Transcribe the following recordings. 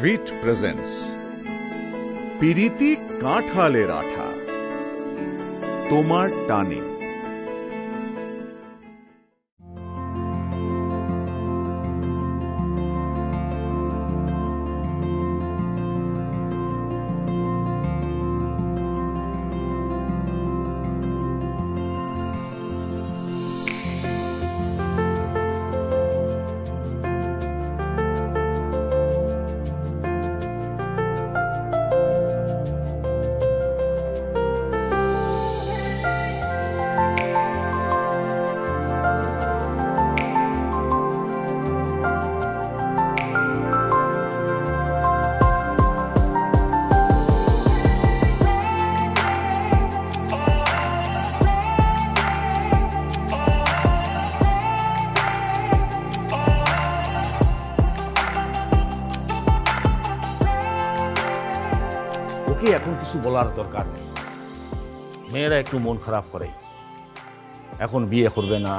Writ presents পিরিতি কাঁঠালের আঠা, তোমার টানে। এখন কিছু বলার দরকার নেই। মেয়েরা একটু মন খারাপ করে, এখন বিয়ে করবে না,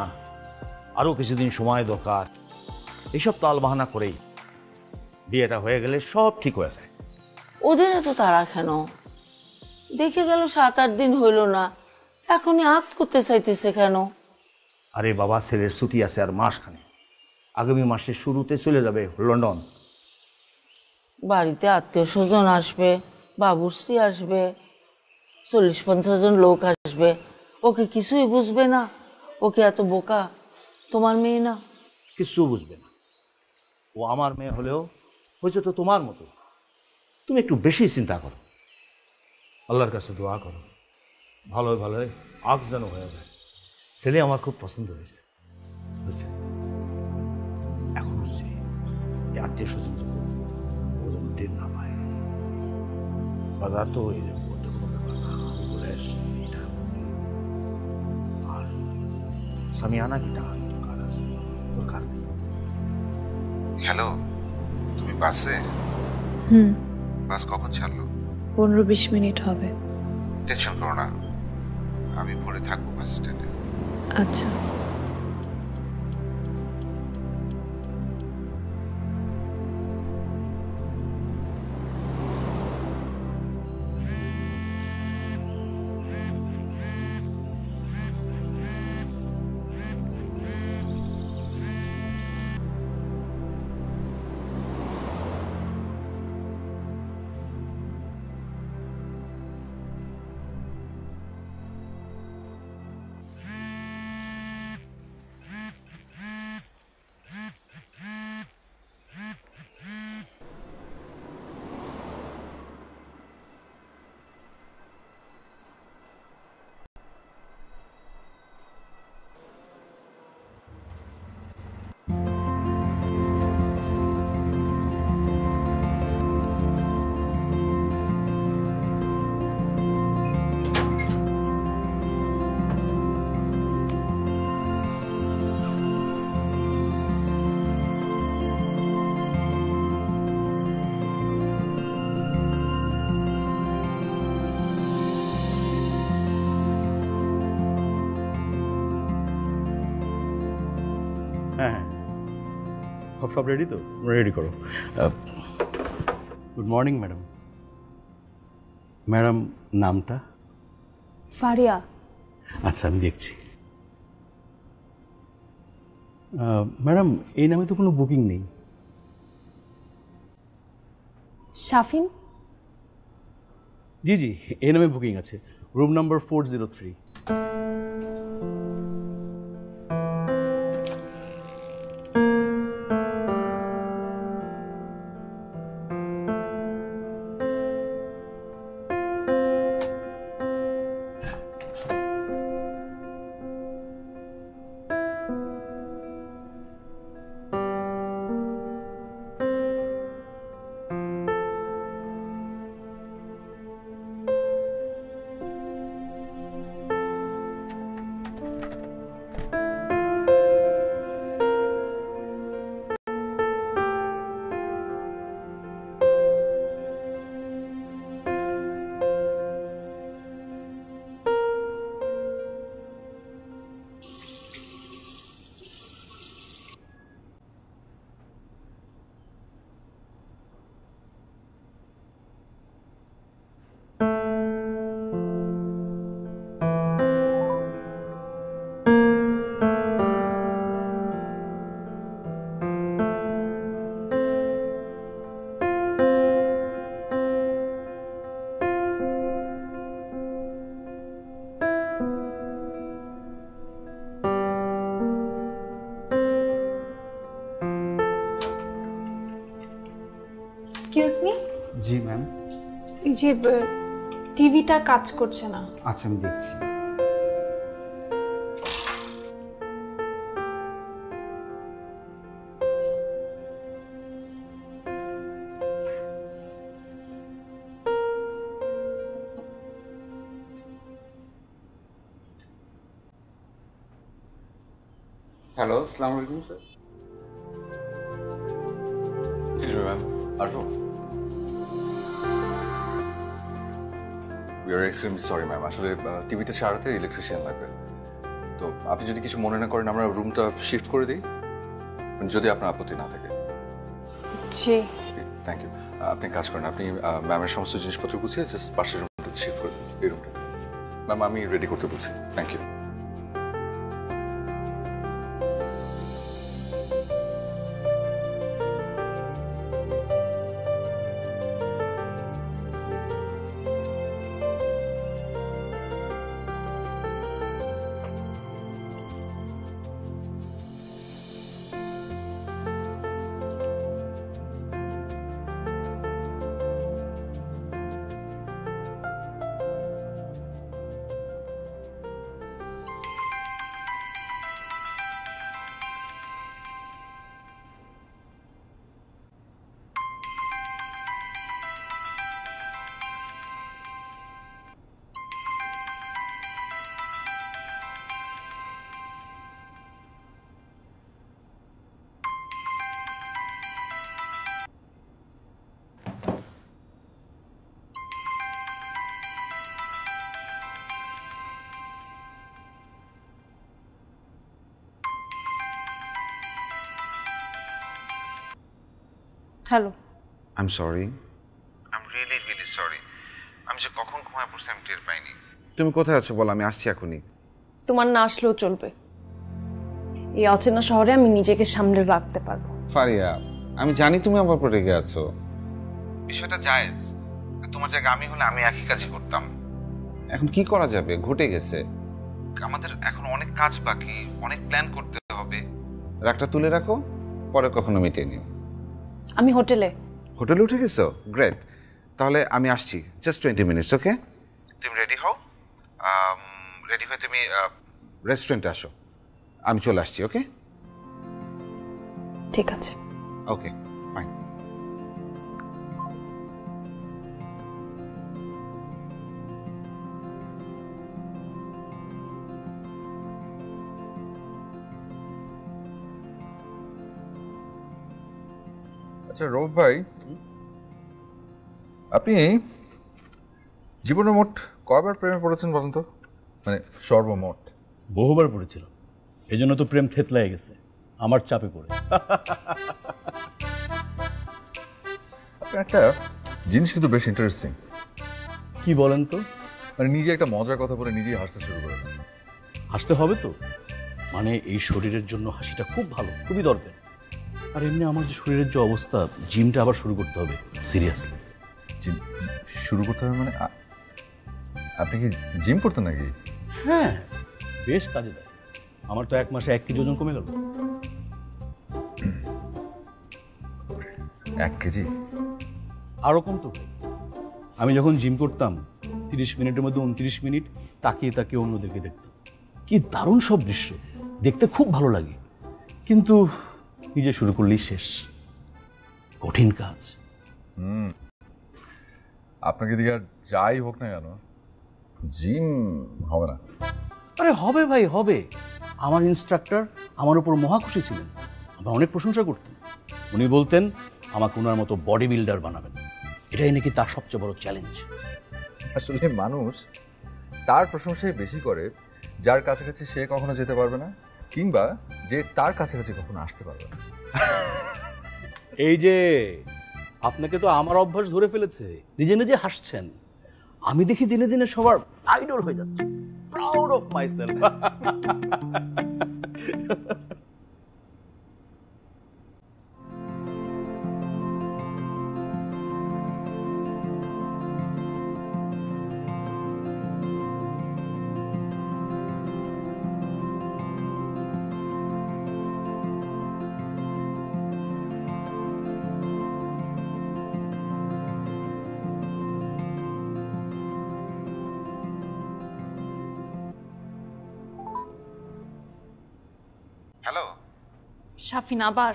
আরো কিছুদিন সময় দরকার, এইসব তাল বাহানা করেই বিয়েটা হয়ে গেলে সব ঠিক হয়ে যায়। ওদের এত তাড়া কেন? দেখে গেল 7-8 দিন হইল না, এখনই আক্ত করতে চাইতেছে কেন? আরে বাবা, ছেলের ছুটি আছে আর মাসখানে, আগামী মাসের শুরুতে চলে যাবে লন্ডন। বাড়িতে আত্মীয় স্বজন আসবে, বাবুর্চি আসবে, 40-50 জন লোক আসবে, ওকে কিছুই বুঝবে না? ওকে এত বোকা? তোমার মেয়ে না? কিছু বুঝবে না। ও আমার মেয়ে হলেও হয়েছে তো তোমার মতো। তুমি একটু বেশি চিন্তা করো, আল্লাহর কাছে দোয়া করো, ভালোই ভালোই আগ যেন হয়ে যায়। ছেলে আমার খুব পছন্দ হয়েছে, বুঝছে? এখন হচ্ছে আত্মীয় স্বজন ও যেন টের না পায়। বাজার তো হয়ে যাবে, কোনো ব্যাপার না, বলে আসছি এটা। আর সামিয়ানা কি টাকা দরকার আছে? দরকার নেই। হ্যালো, তুমি বাসে? বাস কখন ছাড়লো? 15-20 মিনিট হবে। টেনশন করো না, আমি পরে থাকবো বাস স্ট্যান্ডে। আচ্ছা। হ্যাঁ, সব রেডি তো? রেডি করো। Good morning madam. ম্যাডাম নামটা? ফারিয়া। আচ্ছা, আমি দেখছি। ম্যাডাম, এই নামে তো কোনো বুকিং নেই। শাফিন? জি জি, এই নামে বুকিং আছে, রুম নাম্বার 403। এক্সকিউজ মি, জি ম্যাম। এই যে টিভিটা কাজ করছে না। আচ্ছা আমি দেখছি। হ্যালো, আসসালামু আলাইকুম স্যার। ম্যাম আসবো। We are extremely sorry ma'am, আসলে টিভিটা সারাতে ইলেকট্রিশিয়ান লাগবে। তো আপনি যদি কিছু মনে না করেন আমরা রুমটা শিফট করে দিই, যদি আপনার আপত্তি না থাকে। জি থ্যাংক ইউ। আপনি কাজ করেন, আপনি ম্যামের সমস্ত জিনিসপত্র গুছিয়ে জাস্ট পাশের রুমটাতে শিফট করে দিন, এই রুমটা। ম্যাম আমি রেডি করতে বলছি। Thank you. Hello. I am sorry, I am really really sorry. আমি যে কখন ঘুমায় পড়ছি আমি টের পাইনি। তুমি কোথায় আছো বল, আমি আসছি এখনই। তোমার না আসলেও চলবে, এই অচেনা শহরে আমি নিজেকে সামলে রাখতে পারবো। ফারিয়া, আমি জানি তুমি আমার উপর রেগে আছো, বিষয়টা জায়েজ। তোমার জায়গায় আমি হলে আমি একই কাজই করতাম। এখন কি করা যাবে, ঘটে গেছে। আমাদের এখন অনেক কাজ বাকি, অনেক প্ল্যান করতে হবে। রাগটা তুলে রাখো, পরে কখনো মিটিয়ে নিও। আমি হোটেলে। হোটেলে উঠে গেছো? গ্রেট। তাহলে আমি আসছি, জাস্ট 20 মিনিটস। ওকে, তুমি রেডি হও। রেডি হয়ে তুমি রেস্টুরেন্টে আসো, আমি চলে আসছি। ওকে ঠিক আছে। Okay fine. আচ্ছা রৌফ ভাই, আপনি জীবনে মোট কয়বার প্রেমে পড়েছেন বলেন তো? মানে সর্বমোট। বহুবার পড়েছিলাম, এই জন্য তো প্রেম থেতলায় গেছে আমার চাপে পড়ে। আপনার একটা জিনিস কিন্তু বেশ ইন্টারেস্টিং। কি বলেন তো? মানে নিজে একটা মজার কথা বলে নিজেই হাসতে শুরু করে দেন। হাসতে হবে তো, মানে এই শরীরের জন্য হাসিটা খুব ভালো, খুবই দরকার। আর এমনি আমার যে শরীরের যে অবস্থা, জিমটা আবার শুরু করতে হবে সিরিয়াসলি। জিম শুরু করতে হবে মানে? আপনি কি জিম করতেন নাকি? হ্যাঁ, বেশ কাজে দেয়। আমার তো 1 মাসে 1 কেজি ওজন কমে গেল। 1 কেজি? আরও কমতো। আমি যখন জিম করতাম 30 মিনিটের মধ্যে 29 মিনিট তাকিয়ে তাকিয়ে অন্যদেরকে দেখতাম। কি দারুণ সব দৃশ্য, দেখতে খুব ভালো লাগে। কিন্তু নিজে শুরু করলেই শেষ, কঠিন কাজ। আপনাকে দিকে আর যাই হোক না কেন, জিম হবে না। আরে হবে ভাই, হবে। আমার ইনস্ট্রাক্টর আমার উপর মহা খুশি ছিলেন, আমরা অনেক প্রশংসা করতেন। উনি বলতেন আমাকে ওনার মতো বডি বিল্ডার বানাবেন, এটাই নাকি তার সবচেয়ে বড় চ্যালেঞ্জ। আসলে মানুষ তার প্রশংসাই বেশি করে যার কাছাকাছি সে কখনো যেতে পারবে না, কিংবা যে তার কাছাকাছি কখনো আসতে পারবে না। এই যে আপনাকে তো আমার অভ্যাস ধরে ফেলেছে, নিজে নিজে হাসছেন। আমি দেখি দিনে দিনে সবার আইডল হয়ে যাচ্ছে, প্রাউড অফ মাইসেলফ। সাফিন, আবার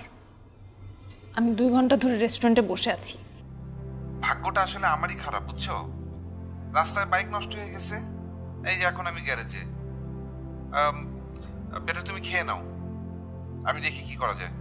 আমি 2 ঘন্টা ধরে রেস্টুরেন্টে বসে আছি। ভাগ্যটা আসলে আমারই খারাপ, বুঝছো? রাস্তায় বাইক নষ্ট হয়ে গেছে, এই যে এখন আমি গ্যারেজে। বেটা তুমি খেয়ে নাও, আমি দেখি কি করা যায়।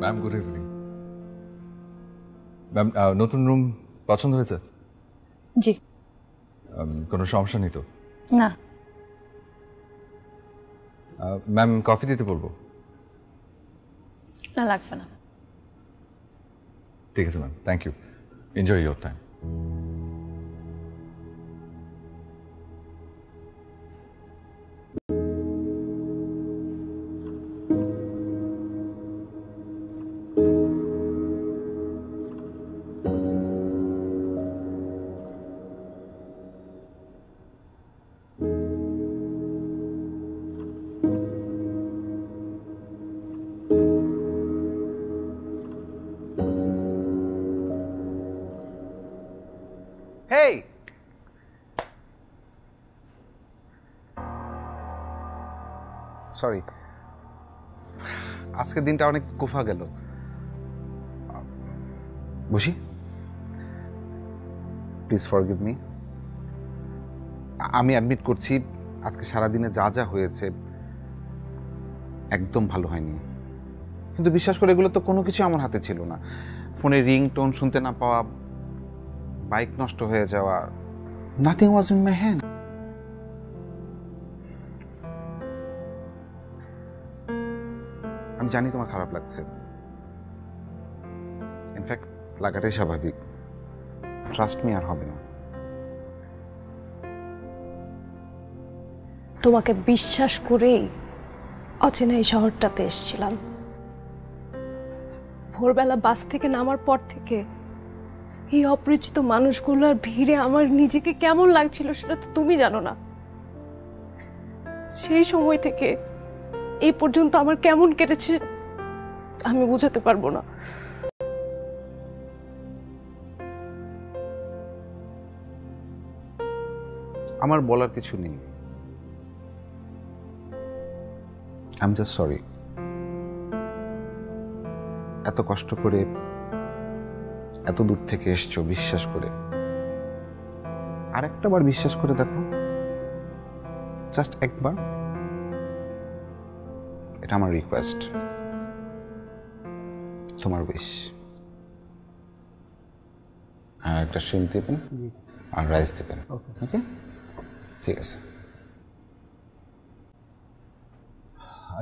Ma'am, good evening. ম্যাম, নতুন রুম পছন্দ হয়েছে? জি। কোনো সমস্যা নেই তো? না। ম্যাম, কফি দিতে বলবো? না, লাগবে না। ঠিক আছে ma'am, thank you. Enjoy your time. Hey, sorry, আজকের দিনটা অনেক কুফা গেল। বুঝি, প্লিজ ফরগিভ মি। আমি অ্যাডমিট করছি, আজকে সারাদিনে যা যা হয়েছে একদম ভালো হয়নি। কিন্তু বিশ্বাস করে এগুলো তো কোনো কিছু আমার হাতে ছিল না। ফোনে রিংটোন শুনতে না পাওয়া, বাইক নষ্ট হয়ে যাওয়া, nothing was in my hand. আমি জানি তোমার খারাপ লাগছে, ইনফ্যাক্ট লাগাটাই স্বাভাবিক। ট্রাস্ট মি, আর হবে না। তোমাকে বিশ্বাস করেই অচেনা এই শহরটাতে এসেছিলাম। ভোরবেলা বাস থেকে নামার পর থেকে এই অপরিচিত মানুষগুলোর ভিড়ে আমার নিজেকে কেমন লাগছিল সেটা তো তুমি জানো না। সেই সময় থেকে এই পর্যন্ত আমার কেমন কেটেছে আমি বোঝাতে পারবো না। আমার বলার কিছু নেই। I am just sorry. এত কষ্ট করে এত দূর থেকে এসছো বিশ্বাস করে, আর একটা বার বিশ্বাস করে দেখো, জাস্ট একবার। এটা আমার রিকোয়েস্ট, তোমার উইশ। হ্যাঁ, একটা শ্রিম্প দিবেন আর রাইস দিবেন। ওকে, ঠিক আছে।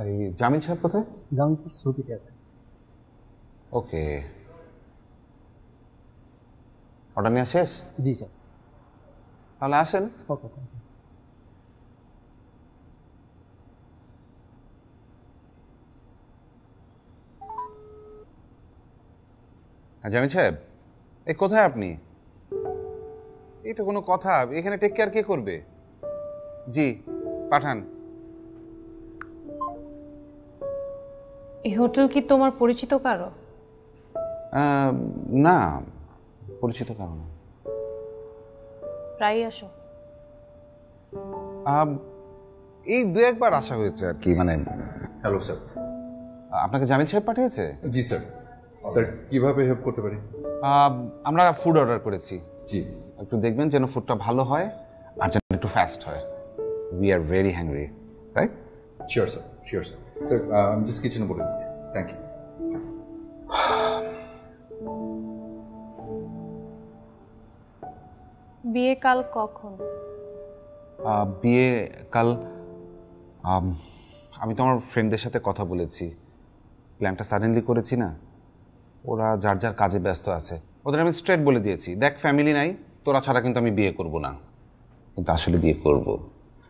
এই জামিল সাহেব কোথায়? জামিল সাহেব ছুটিতে আছে। ওকে, অর্ডার নেওয়া শেষ? জি স্যার। তাহলে আসেন। ওকে, থ্যাংক ইউ। জামিল সাহেব, এই কোথায় আপনি? এটা কোনো কথা? এখানে টেক কেয়ার কে করবে? জি, পাঠান। এই হোটেল কি তোমার পরিচিত কারো? না, পরিচিত কারো না। প্রায় আসো? এই দু একবার আসা হয়েছে আর কি, মানে হ্যালো স্যার। আপনাকে জামিল সাহেব পাঠিয়েছে? জি স্যার। স্যার কিভাবে হেল্প করতে পারি? আমরা ফুড অর্ডার করেছি। জি, একটু দেখবেন যেন ফুডটা ভালো হয় আর যেন একটু ফাস্ট হয়। We are very hungry, right? Sure sir, sure sir. Sir আমি জাস্ট কিচেনে বলে দিচ্ছি। Thank you. বিয়ে কাল কখন? বিয়ে কাল, আমি তো আমার ফ্রেন্ডদের সাথে কথা বলেছি, প্ল্যানটা সাডেনলি করেছি না, ওরা যার যার কাজে ব্যস্ত আছে। ওদের আমি স্ট্রেট বলে দিয়েছি, দেখ ফ্যামিলি নাই, তোরা ছাড়া কিন্তু আমি বিয়ে করব না। কিন্তু আসলে বিয়ে করব,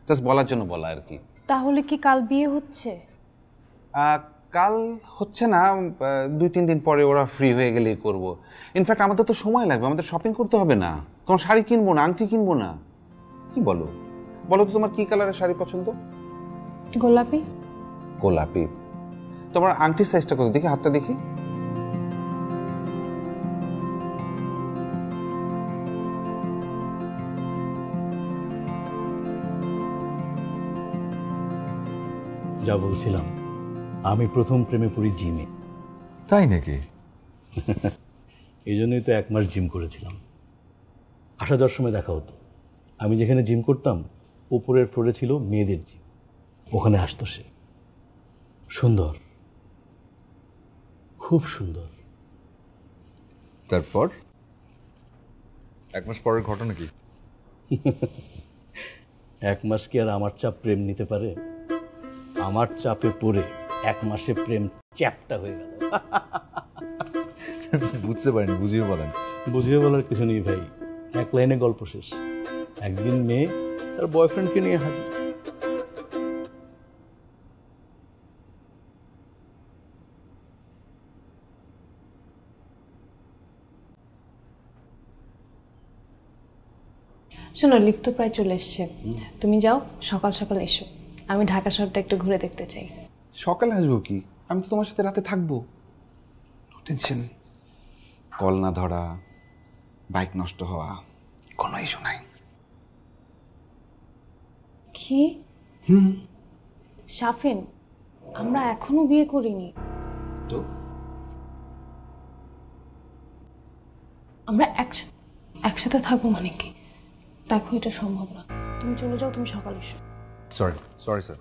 জাস্ট বলার জন্য বলা আর কি। তাহলে কি কাল বিয়ে হচ্ছে? কাল হচ্ছে না, 2-3 দিন পরে ওরা ফ্রি হয়ে গেলেই করব। ইনফ্যাক্ট আমাদের তো সময় লাগবে, আমাদের শপিং করতে হবে না, তোমার শাড়ি কিনবো না, আংটি কিনবো না। কি বলো বলো তো, তোমার কি কালারের শাড়ি পছন্দ? গোলাপি। গোলাপি? তোমার আংটির সাইজটা কত দেখি, হাতটা দেখি। যা বলছিলাম, আমি প্রথম প্রেমে পড়ি জিমে। তাই নাকি? এই জন্যই তো 1 মাস জিম করেছিলাম। আসা যাওয়ার সময় দেখা হতো। আমি যেখানে জিম করতাম উপরের ফ্লোরে ছিল মেয়েদের জিম, ওখানে আসতো সে। সুন্দর, খুব সুন্দর। তারপর 1 মাস পরের ঘটনা কি? 1 মাস কি আর আমার চাপ প্রেম নিতে পারে? আমার চাপে পড়ে 1 মাসে প্রেম চ্যাপটা হয়ে গেল। বুঝতে পারিনি, বুঝিয়ে বলেন। বুঝিয়ে বলার কিছু নেই ভাই, 1 লাইনে গল্প শেষ। একদিন মেয়ে তার বয়ফ্রেন্ডকে নিয়ে হাজির। শোনো, লিফট তো প্রায় চলে এসছে, তুমি যাও, সকাল সকাল এসো। আমি ঢাকা শহরটা একটু ঘুরে দেখতে চাই। সকালে আসবো কি, আমি তো তোমার সাথে রাতে থাকবো। টেনশন, কল না ধরা, বাইক নষ্ট হওয়া, কোনো ইস্যু নাই। কি? শাফিন, আমরা এখনো বিয়ে করিনি। তো আমরা একসাথে থাকবো মানে কি? দেখো, এটা সম্ভব না। তুমি চলে যাও, তুমি সকালে এসো। Sorry, sorry sir.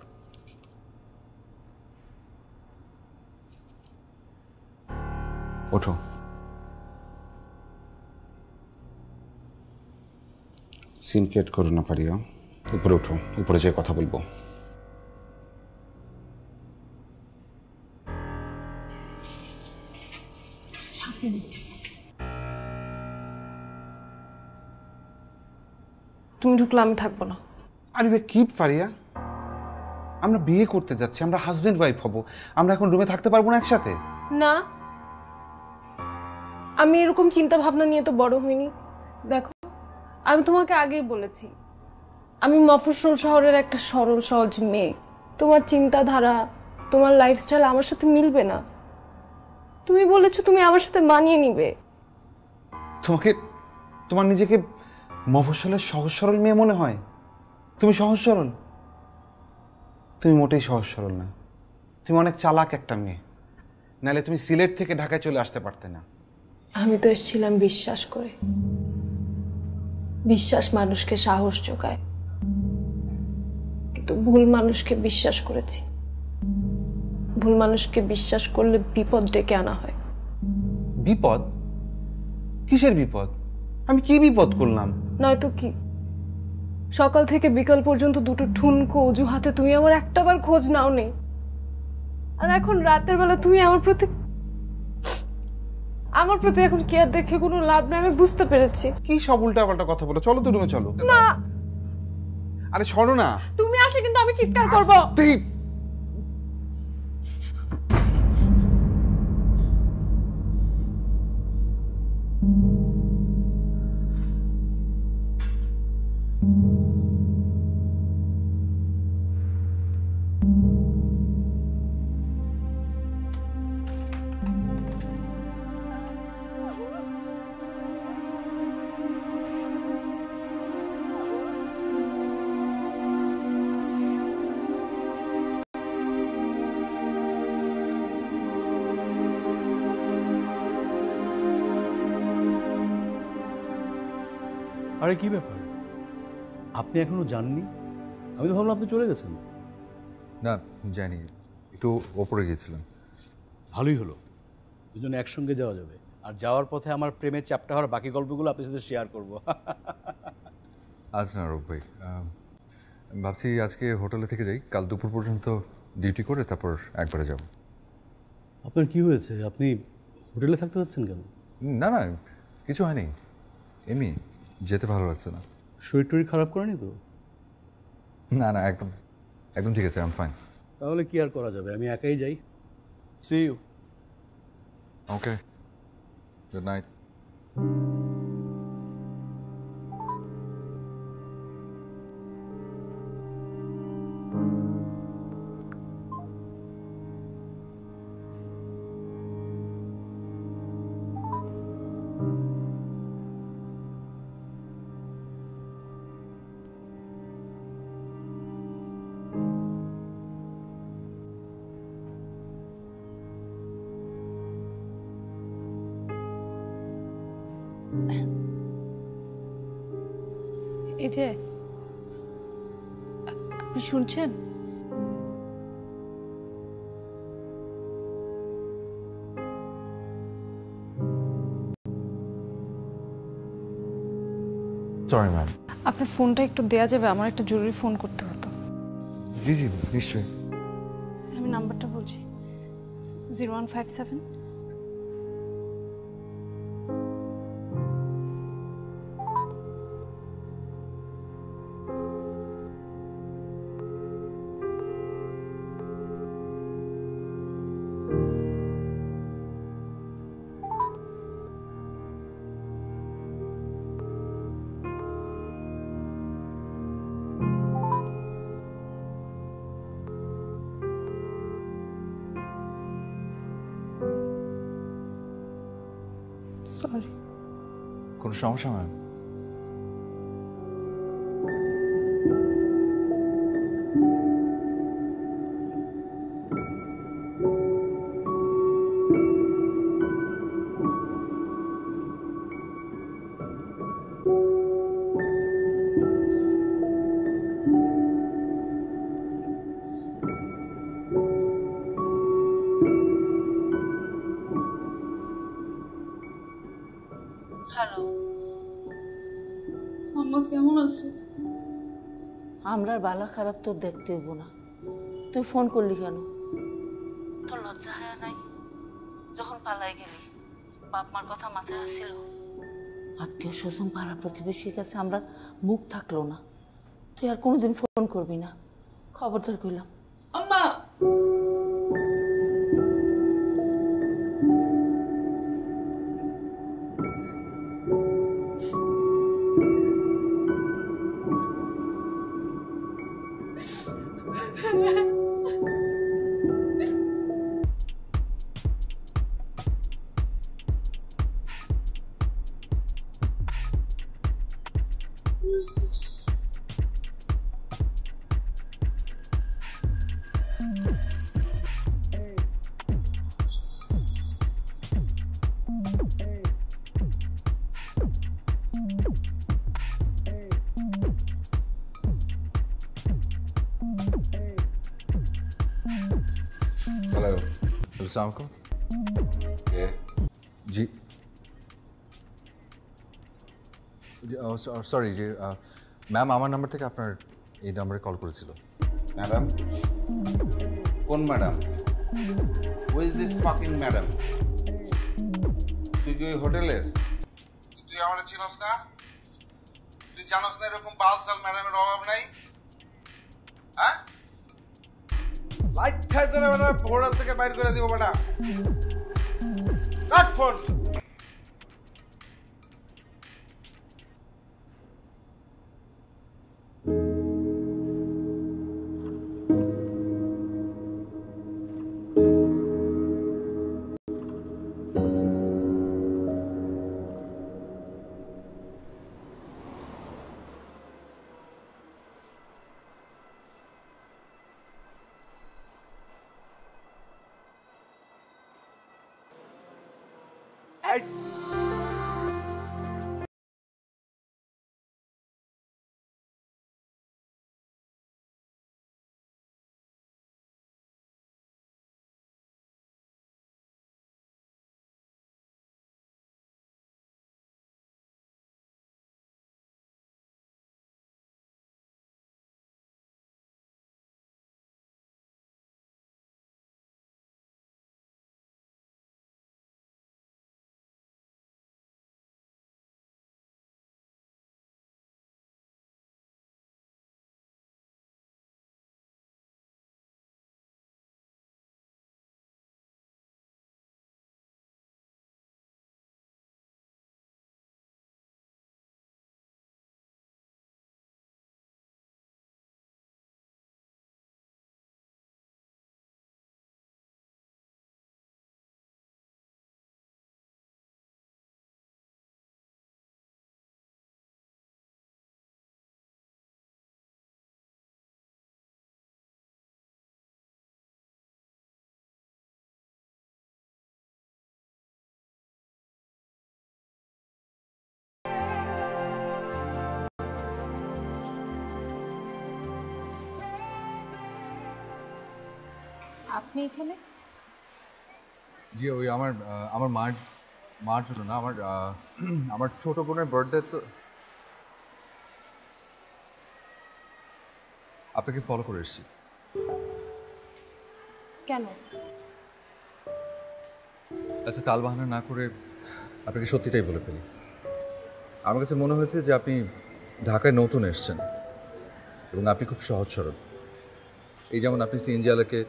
ওঠো। সিন ক্রিয়েট করো না পারিও, উপরে ওঠো, উপরে যেয়ে কথা বলবো। তুমি ঢুকলে আমি থাকবো না। আরে কি ফারিয়া, আমরা বিয়ে করতে যাচ্ছি, আমরা হাজবেন্ড ওয়াইফ হব, আমরা এখন রুমে থাকতে পারবো না একসাথে? না, আমি এরকম চিন্তা ভাবনা নিয়ে তো বড় হইনি। দেখো, আমি তোমাকে আগেই বলেছি, আমি মফস্বল শহরের একটা সরল সহজ মেয়ে। তোমার চিন্তাধারা, তোমার লাইফস্টাইল আমার সাথে মিলবে না। তুমি বলেছো তুমি আমার সাথে মানিয়ে নিবে। তোমাকে, তোমার নিজেকে মফস্বলের সহজ সরল মেয়ে মনে হয়? তুমি সহজ সরল? তুমি মোটেই সহজ সরল না, তুমি অনেক চালাক একটা মেয়ে, নাহলে তুমি সিলেট থেকে ঢাকায় চলে আসতে পারতে না। আমি তো এসেছিলাম বিশ্বাস করে। বিশ্বাস মানুষকে সাহস যোগায়, কিন্তু ভুল মানুষকে বিশ্বাস করেছি। ভুল মানুষকে বিশ্বাস করলে বিপদ ডেকে আনা হয়। বিপদ? কিসের বিপদ? আমি কি বিপদ করলাম? নয়তো কি, সকাল থেকে বিকাল পর্যন্ত দুটো ঠুনকো অজুহাতে তুমি আমার একটাবার খোঁজ নাও নেই, আর এখন রাতের বেলা তুমি আমার প্রতি এখন কেয়ার দেখে কোনো লাভ নেই। আমি বুঝতে পেরেছি। কি সব উল্টা পাল্টা কথা বলো, চলো তো রুমে চলো। না, আরে সরো না। তুমি আসলে কিন্তু আমি চিৎকার করবো। আরে কি ব্যাপার, আপনি এখনো যাননি? আমি তো ভাবলাম আপনি চলে গেছেন। না জানি, একটু ওপরে গিয়েছিলাম। ভালোই হলো, দুজনে একসঙ্গে যাওয়া যাবে। আর যাওয়ার পথে আমার প্রেমে চ্যাপ্টা হওয়ার বাকি গল্পগুলো আপনার সাথে শেয়ার করবো। আচ্ছা না রূপ ভাই, ভাবছি আজকে হোটেলে থেকে যাই, কাল দুপুর পর্যন্ত ডিউটি করে তারপর একবারে যাব। আপনার কি হয়েছে, আপনি হোটেলে থাকতে যাচ্ছেন কেন? না না, কিছু হয়নি, এমনি যেতে ভালো লাগছে না। শরীর টরীর খারাপ করেনি তো? না না, একদম একদম ঠিক আছে, আই এম ফাইন। তাহলে কি আর করা যাবে, আমি একাই যাই। See you. Okay, good night. এই যে আপনি শুনছেন? Sorry ma'am. আপনার ফোনটা একটু দেয়া যাবে? আমার একটা জরুরি ফোন করতে হতো। জি জি নিশ্চয়ই। আমি নাম্বারটা বলছি, 0157। সরি। কোনো সমস্যা ম্যাম? হ্যালো, আম্মা কেমন আছে? আমরা বালা খারাপ তোর দেখতে হইব না, তুই ফোন করলি কেন? তোর লজ্জা হয় নাই যখন পালাই গেলি? বাপ মার কথা মাথায় আসছিল? আত্মীয় স্বজন পাড়া প্রতিবেশীর কাছে আমরা মুখ থাকলো না, তুই আর কোনোদিন ফোন করবি না, খবরদার কইলাম। আম্মা হ্যালো, আসসালামু আলাইকুম। কে? জি সরি, যে ম্যাম আমার নাম্বার থেকে আপনার এই নাম্বারে কল করেছিল। ম্যাডাম? কোন madam? Who is this fucking madam? তুই কি ওই হোটেলের? তুই আমার চিনস না? তুই জানোস না এরকম বালসাল ম্যাডামের অভাব নাই? হ্যাঁ, লাইট খাই তোরা বেটা, হোটেল থেকে বাইর করে দিব বেটা। রাখ ফোন। আপনি এখানে? জি ওই আমার মার জন্য না, আমার ছোট বোনের বার্থডে তো আপনাকে ফলো করে এসেছি। কেন? আচ্ছা তাল বাহানা না করে আপনাকে সত্যিটাই বলে ফেলি। আমার কাছে মনে হয়েছে যে আপনি ঢাকায় নতুন এসেছেন এবং আপনি খুব সহজ সরল। এই যেমন আপনি সিএনজি আলাকে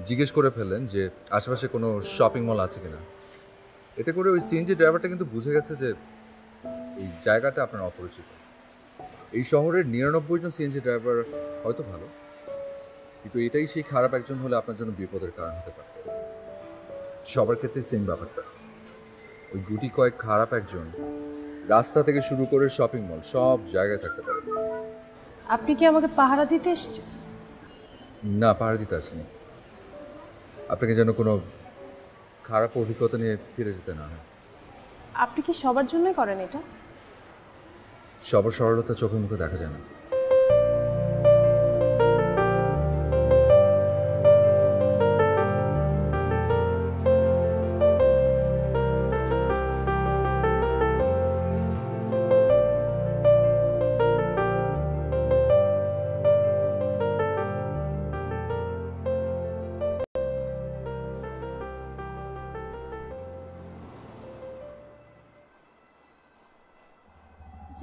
জিজ্ঞেস করে ফেললেন যে আশেপাশে কোনো শপিং মল আছে কিনা। এতে করে ওই সিএনজি ড্রাইভারটা কিন্তু বুঝে গেছে যে এই জায়গাটা আপনার অপরিচিত। এই শহরের ৯৯ জন সিএনজি ড্রাইভার হয়তো ভালো, কিন্তু এটাই সেই খারাপ একজন হলে আপনার জন্য বিপদের কারণ হতে পারে। সবার ক্ষেত্রে সেম ব্যাপারটা। ওই গুটি কয়েক খারাপ একজন রাস্তা থেকে শুরু করে শপিং মল সব জায়গায় থাকতে পারে। আপনি কি আমাকে পাহারা দিতে এসেছেন? না, পাহাড় দিতে আসেনি। আপনাকে যেন কোনো খারাপ অভিজ্ঞতা নিয়ে ফিরে যেতে না হয়। আপনি কি সবার জন্যই করেন এটা? সবার সরলতা চোখে মুখে দেখা যায় না।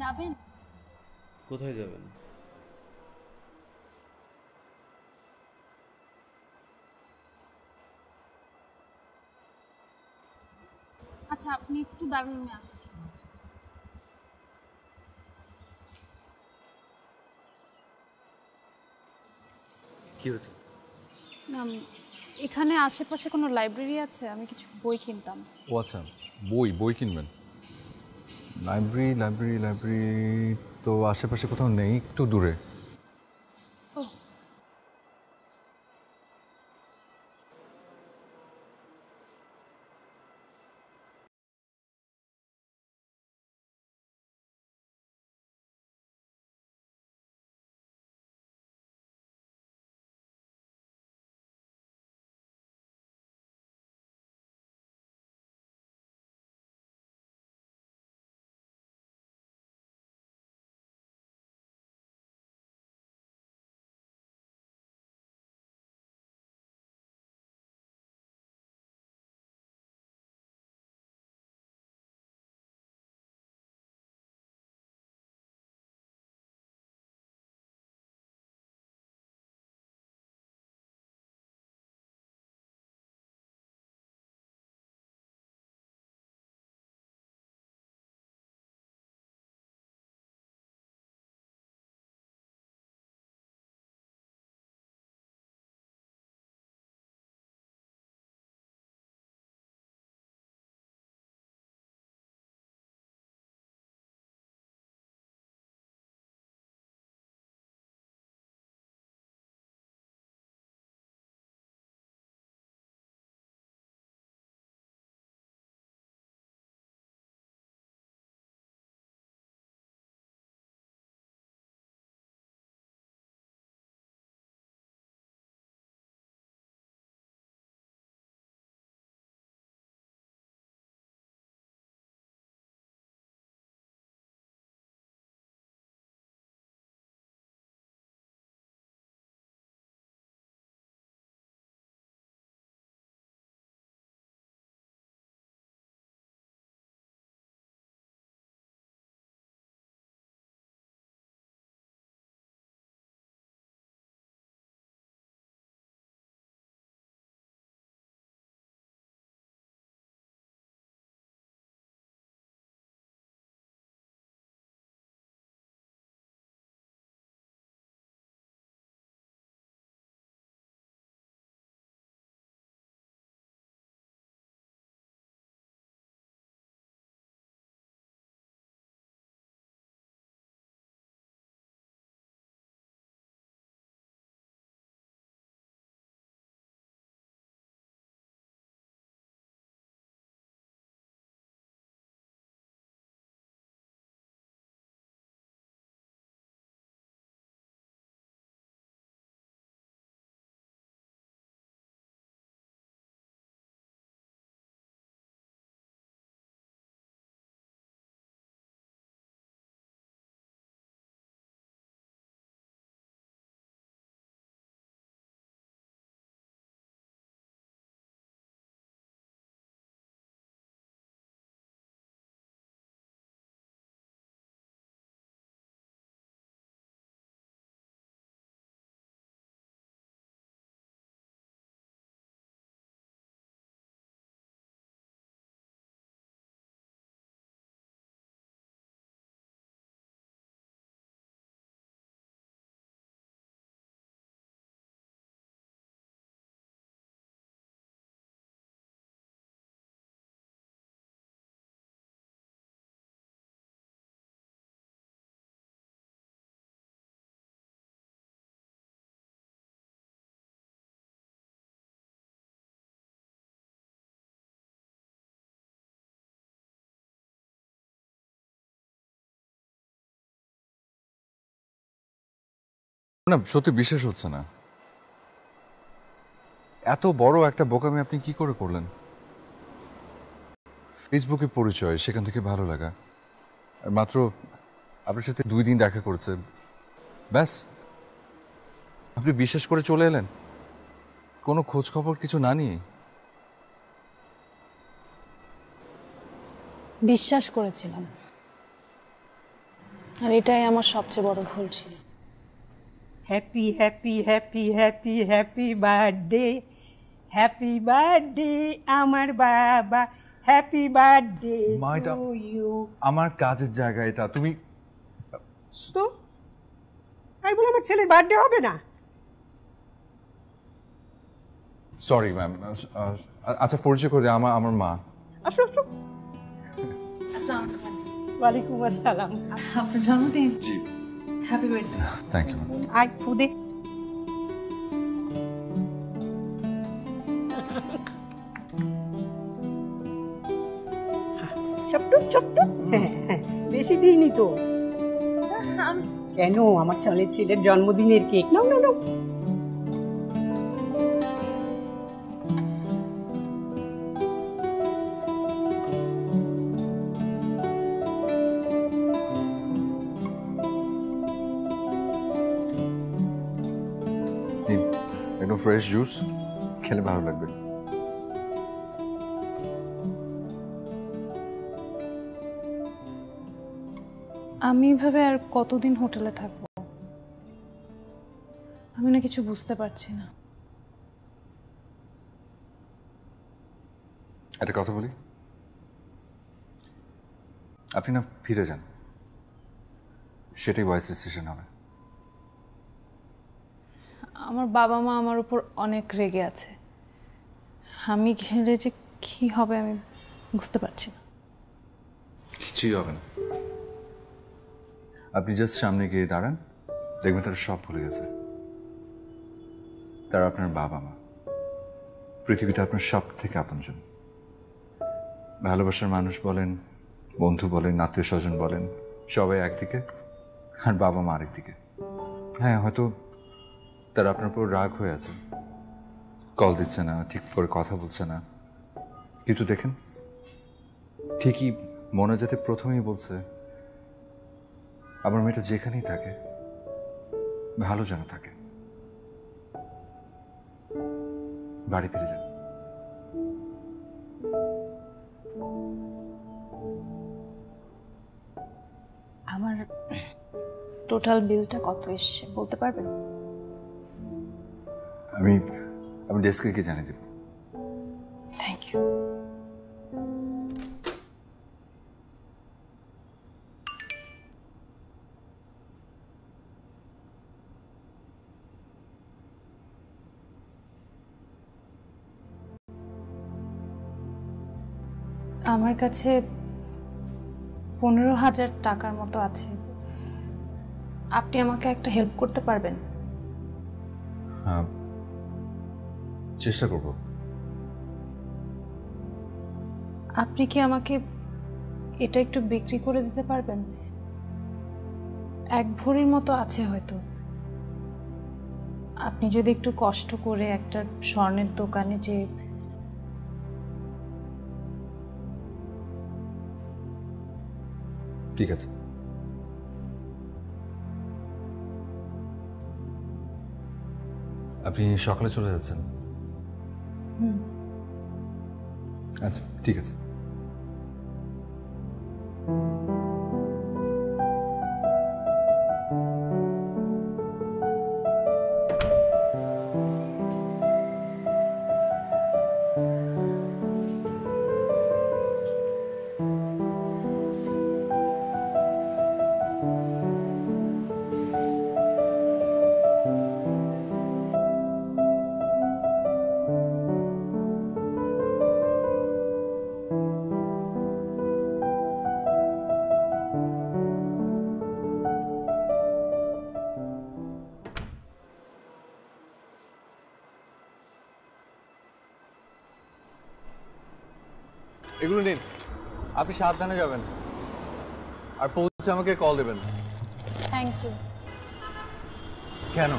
যাবেন? কোথায় যাবেন? আচ্ছা আপনি একটু দাঁড়ান, আমি আসছি। কি হয়েছে? এখানে আশেপাশে কোনো লাইব্রেরি আছে? আমি কিছু বই কিনতাম। ও আচ্ছা, বই কিনবেন। লাইব্রেরি তো আশেপাশে কোথাও নেই, একটু দূরে। না সত্যি বিশ্বাস হচ্ছে না, এত বড় একটা বোকামি আপনি কি করে করলেন? ফেসবুকে পরিচয়, সেখান থেকে ভালো লাগা, আর মাত্র আপনার সাথে 2 দিন দেখা করেছে, ব্যাস আপনি বিশ্বাস করে চলে এলেন কোনো খোঁজ খবর কিছু না নিয়ে? বিশ্বাস করেছিলাম, আর এটাই আমার সবচেয়ে বড় ভুল ছিল। Happy happy happy happy happy birthday, happy birthday আমার বাবা, হ্যাপি বার্থডে টু ইউ। আমার কাজের জায়গা এটা, তুমি তো আমি বলি আমার ছেলের বার্থডে হবে না? Sorry ma'am. আচ্ছা পরিচয় করে দিই, আমার মা। আসো আসো। ওয়ালাইকুম আসসালাম। আপনার জন্মদিন? জি। Happy birthday. Thank you. আই খুদে ছোট্ট ছোট্ট, বেশি দিইনি তো। কেন, আমার ছেলের জন্মদিনের কেক নাও না নাও। একদম ফ্রেশ জুস, খেলে ভালো লাগবে। আমি এভাবে আর কতদিন হোটেলে থাকবো? আমি না কিছু বুঝতে পারছি না। একটা কথা বলি, আপনি না ফিরে যান, সেটাই ওয়াইজ ডিসিশন হবে। আমার বাবা মা আমার উপর অনেক রেগে আছে, আমি গেলে যে কি হবে আমি বুঝতে পারছি না। কিছুই হবে না, আপনি জাস্ট সামনে গিয়ে দাঁড়ান, দেখবেন তারা সব ভুলে গেছে। তারা আপনার বাবা মা, পৃথিবীতে আপনার সব থেকে আপনজন। ভালোবাসার মানুষ বলেন, বন্ধু বলেন, আত্মীয় স্বজন বলেন, সবাই একদিকে আর বাবা মা আরেকদিকে। হ্যাঁ, হয়তো তারা আপনার উপর রাগ হয়ে আছে, কল দিচ্ছে না, ঠিক করে কথা বলছে না, কিন্তু দেখেন ঠিকই মনে যাতে প্রথমেই বলছে আমার মেয়েটা যেখানেই থাকে ভালো যেন থাকে। বাড়ি ফিরে যান। আমার টোটাল বিলটা কত এসছে বলতে পারবেন? আমি ডেস্কে গিয়ে জানিয়ে দেব। Thank you. আমার কাছে 15,000 টাকার মতো আছে, আপনি আমাকে একটা হেল্প করতে পারবেন? হ্যাঁ, চেষ্টা করব। আপনি কি আমাকে এটা একটু বিক্রি করে দিতে পারবেন? 1 ভরির মতো আছে হয়তো। আপনি যদি একটু কষ্ট করে একটা স্বর্ণের দোকানে যে ঠিক আছে, আপনি সকালে চলে যাচ্ছেন? আচ্ছা ঠিক আছে। এগুলো নিন, আপনি সাবধানে যাবেন, আর পৌঁছে আমাকে কল দেবেন। Thank you. কেন?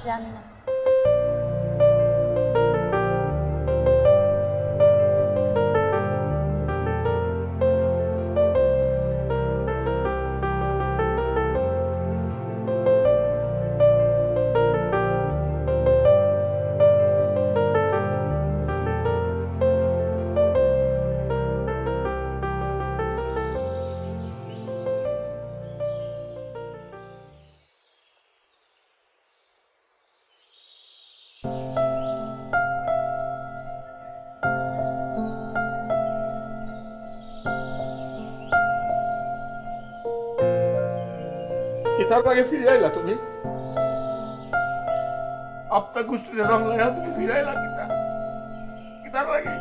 জানি না। কিতার লাগে ফিরে আইলা তুমি? আপনার গোষ্ঠীর রং লাগা তুমি ফিরে আইলা কিতার লাগে?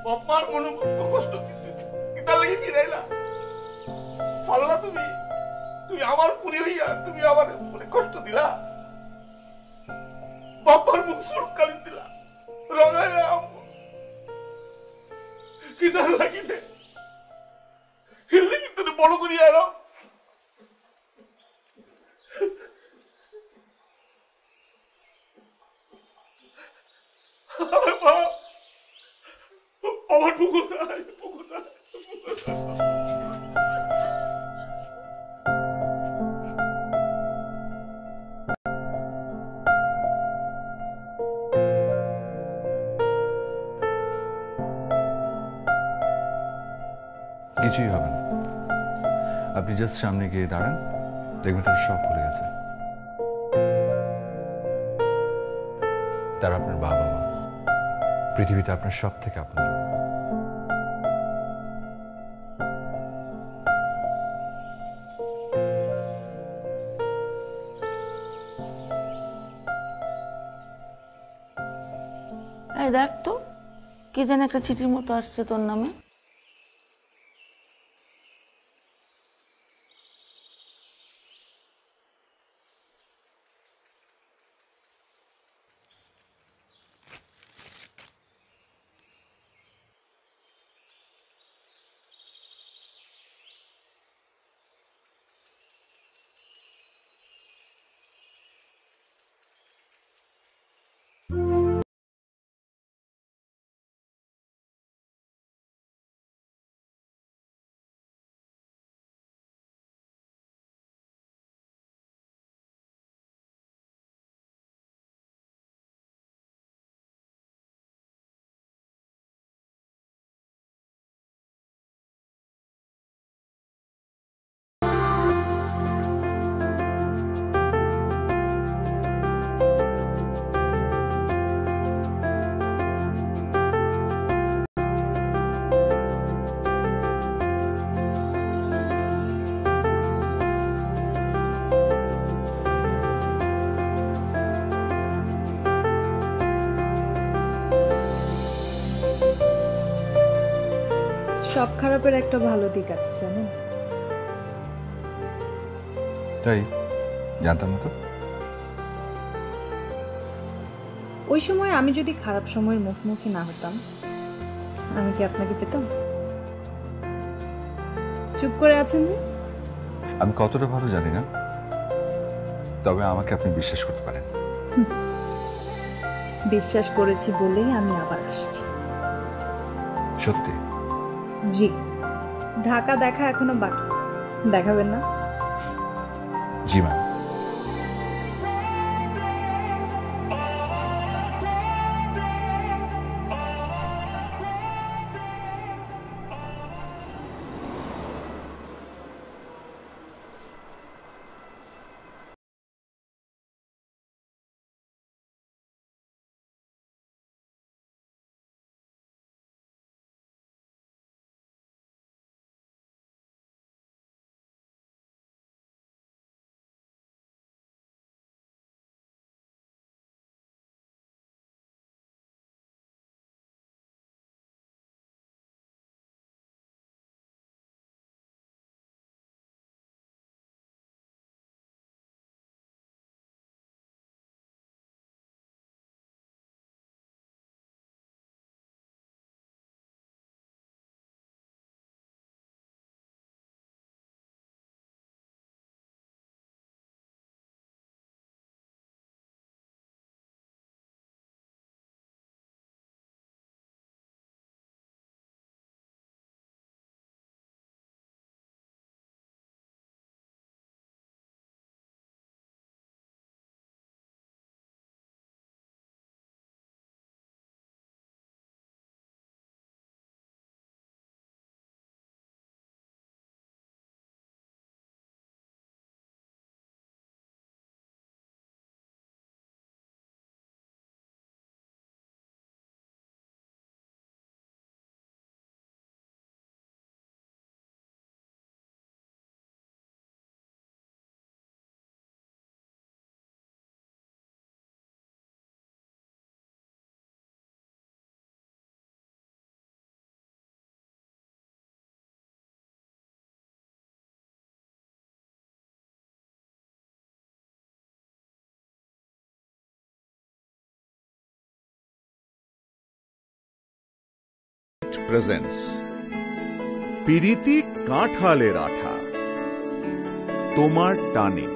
বাপ্পার মনে দুঃখ কষ্ট দিতে কিতার লাগে ফিরে আইলা? ফাল্লা তুমি আমার পুরি হইয়া তুমি আমার মনে কষ্ট দিলা, বাপ্পার মুখ সুরকালি দিলা, রঙাইলা কিতার লাগিবে? কিন্তু বড় করিয়া এলাম। আমার পুকুর কিছুই হবে না, আপনি জাস্ট সামনে গিয়ে দাঁড়ান, দেখবেন তারা সব ভুলে গেছে। তারা আপনার বাবা মা, পৃথিবীতে আপনার সব থেকে আপনজন। এই দেখ তো কি যেন একটা চিঠির মতো আসছে তোর নামে। সব খারাপের একটা ভালো দিক আছে জানেন? তাই জানতাম না তো। ওই সময় আমি যদি খারাপ সময়ের মুখোমুখি না হতাম, আমি কি আপনাকে পেতাম? চুপ করে আছেন যে? আমি কতটা ভালো জানি না, তবে আমাকে আপনি বিশ্বাস করতে পারেন। বিশ্বাস করেছি বলেই আমি আবার আসছি। সত্যি? জি। ঢাকা দেখা এখনো বাকি, দেখাবেন না? জি ম্যাম। প্রেজেন্টস পিরিতি কাঁঠালের আঠা, তোমার টানে।